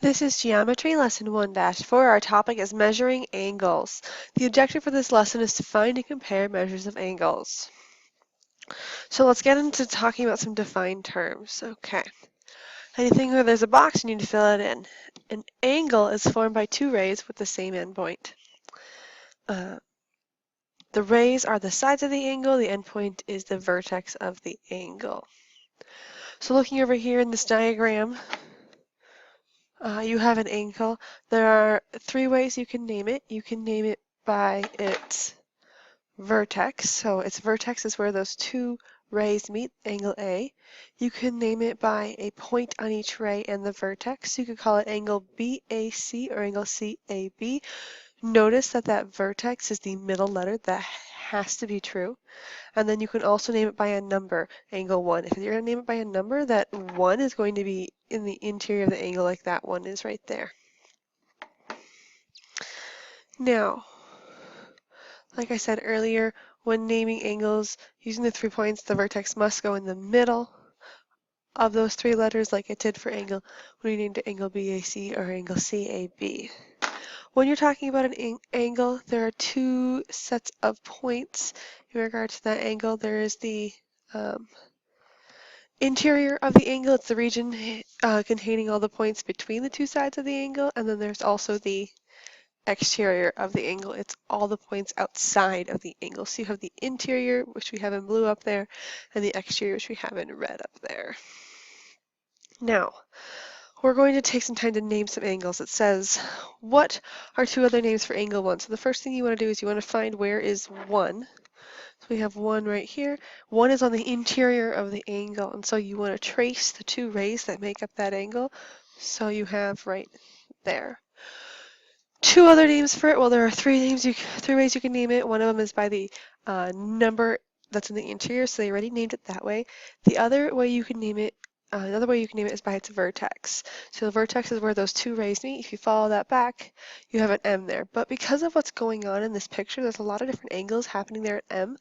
This is Geometry Lesson 1-4. Our topic is measuring angles. The objective for this lesson is to find and compare measures of angles. So let's get into talking about some defined terms. Okay. Anything where there's a box, you need to fill it in. An angle is formed by two rays with the same endpoint. The rays are the sides of the angle, the endpoint is the vertex of the angle. So looking over here in this diagram, you have an angle. There are three ways you can name it. You can name it by its vertex. So its vertex is where those two rays meet, angle A. You can name it by a point on each ray and the vertex. You could call it angle BAC or angle CAB. Notice that that vertex is the middle letter. That has to be true. And then you can also name it by a number, angle 1. If you're going to name it by a number, that 1 is going to be in the interior of the angle like that one is right there. Now, like I said earlier, when naming angles using the 3 points, the vertex must go in the middle of those 3 letters like it did for angle when we named it angle BAC or angle CAB. When you're talking about an angle, there are two sets of points in regard to that angle. There is the interior of the angle, it's the region containing all the points between the two sides of the angle, and then there's also the exterior of the angle. It's all the points outside of the angle. So you have the interior, which we have in blue up there, and the exterior, which we have in red up there. Now, we're going to take some time to name some angles. It says, what are two other names for angle 1? So the first thing you want to do is you want to find where is 1. So we have 1 right here. 1 is on the interior of the angle, and so you want to trace the two rays that make up that angle. So you have right there. Two other names for it. Well, there are three ways you can name it. One of them is by the number that's in the interior, so they already named it that way. The other way you can name it, another way you can name it is by its vertex. So the vertex is where those two rays meet. If you follow that back, you have an M there. But because of what's going on in this picture, there's a lot of different angles happening there at M.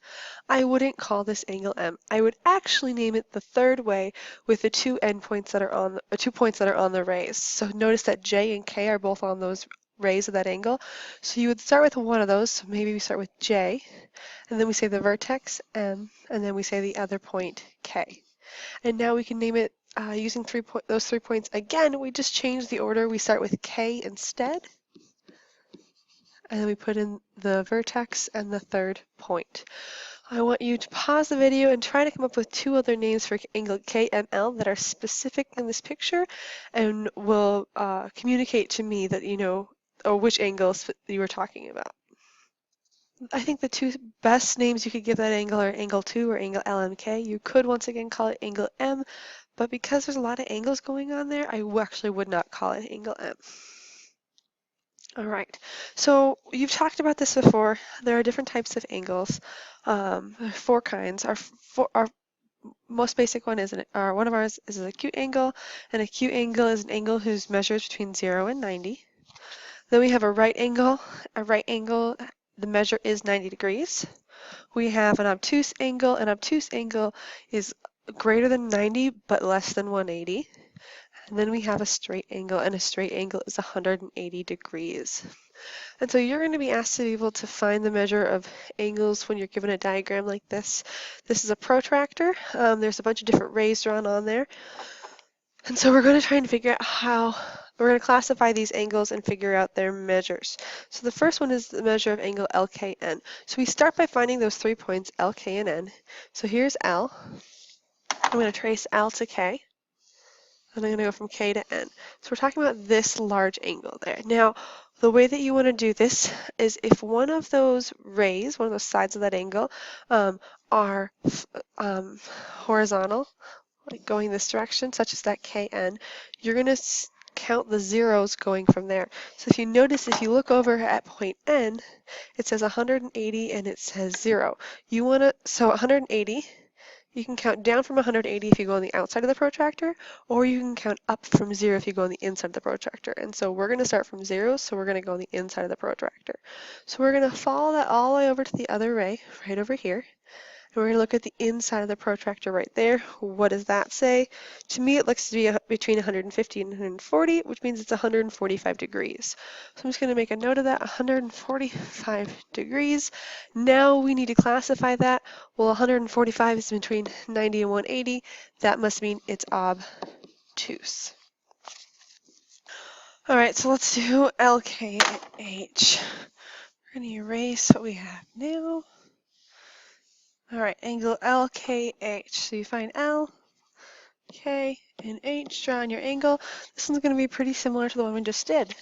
I wouldn't call this angle M. I would actually name it the third way with the two endpoints that are on, 2 points that are on the rays. So notice that J and K are both on those rays of that angle. So you would start with one of those, so maybe we start with J, and then we say the vertex M, and then we say the other point K. And now we can name it using those 3 points again. We just change the order. We start with K instead, and then we put in the vertex and the third point. I want you to pause the video and try to come up with two other names for angle KML that are specific in this picture and will communicate to me that you know or which angles you were talking about. I think the two best names you could give that angle are angle 2 or angle LMK. You could once again call it angle M, but because there's a lot of angles going on there, I actually would not call it angle M. All right, so you've talked about this before. There are different types of angles. There are 4 kinds. Our most basic one is one of ours is an acute angle. An acute angle is an angle whose measures between 0 and 90. Then we have a right angle. A right angle, the measure is 90 degrees. We have an obtuse angle. An obtuse angle is greater than 90 but less than 180. And then we have a straight angle, and a straight angle is 180 degrees. And so you're going to be asked to be able to find the measure of angles when you're given a diagram like this. This is a protractor. There's a bunch of different rays drawn on there. And so we're going to try and figure out how we're going to classify these angles and figure out their measures. So the first one is the measure of angle LKN. So we start by finding those 3 points, LK and N. So here's L. I'm going to trace L to K. And I'm going to go from K to N. So we're talking about this large angle there. Now, the way that you want to do this is if one of those rays, one of those sides of that angle, are horizontal, like going this direction, such as that KN, you're going to count the zeros going from there. So if you notice, if you look over at point N, it says 180 and it says 0. So 180, you can count down from 180 if you go on the outside of the protractor, or you can count up from 0 if you go on the inside of the protractor. And so we're going to start from 0, so we're going to go on the inside of the protractor. So we're going to follow that all the way over to the other ray, right over here. And we're going to look at the inside of the protractor right there. What does that say? To me, it looks to be between 150 and 140, which means it's 145 degrees. So I'm just going to make a note of that, 145 degrees. Now we need to classify that. Well, 145 is between 90 and 180. That must mean it's obtuse. All right, so let's do LKH. We're going to erase what we have now. All right, angle LKH. So you find L, K, and H, draw on your angle. This one's going to be pretty similar to the one we just did.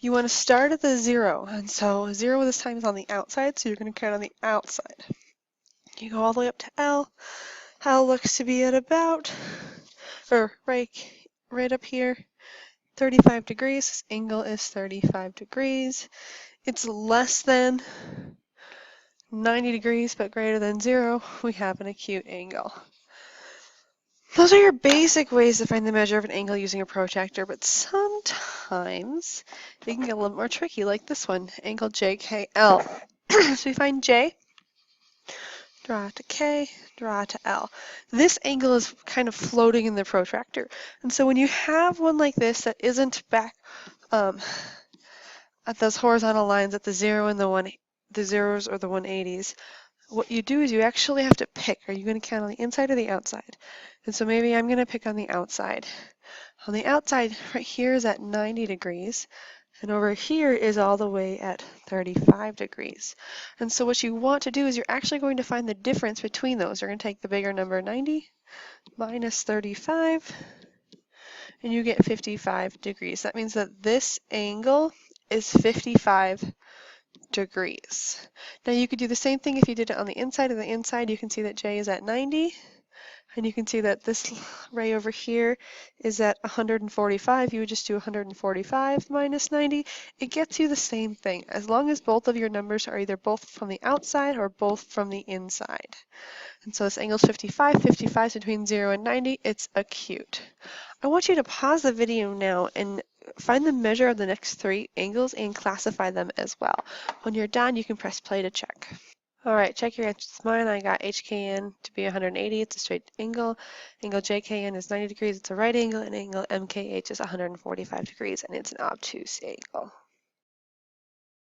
You want to start at the 0, and so 0 this time is on the outside, so you're going to count on the outside. You go all the way up to L. L looks to be at about, or right up here, 35 degrees. This angle is 35 degrees. It's less than 90 degrees, but greater than 0. We have an acute angle. Those are your basic ways to find the measure of an angle using a protractor, but sometimes they can get a little more tricky, like this one, angle JKL. So we find J, draw to K, draw to L. This angle is kind of floating in the protractor, and so when you have one like this that isn't back at those horizontal lines at the 0 and the zeros or the 180s, what you do is you actually have to pick. Are you going to count on the inside or the outside? And so maybe I'm going to pick on the outside. On the outside, right here is at 90 degrees, and over here is all the way at 35 degrees. And so what you want to do is you're actually going to find the difference between those. You're going to take the bigger number, 90, minus 35, and you get 55 degrees. That means that this angle is 55 degrees. Now you could do the same thing if you did it on the inside. On the inside, you can see that J is at 90, and you can see that this ray over here is at 145. You would just do 145 minus 90. It gets you the same thing, as long as both of your numbers are either both from the outside or both from the inside. And so this angle is 55. 55 is between 0 and 90. It's acute. I want you to pause the video now and find the measure of the next 3 angles and classify them as well. When you're done, you can press play to check. All right, check your answers with mine. I got HKN to be 180. It's a straight angle. Angle JKN is 90 degrees. It's a right angle. And angle MKH is 145 degrees, and it's an obtuse angle.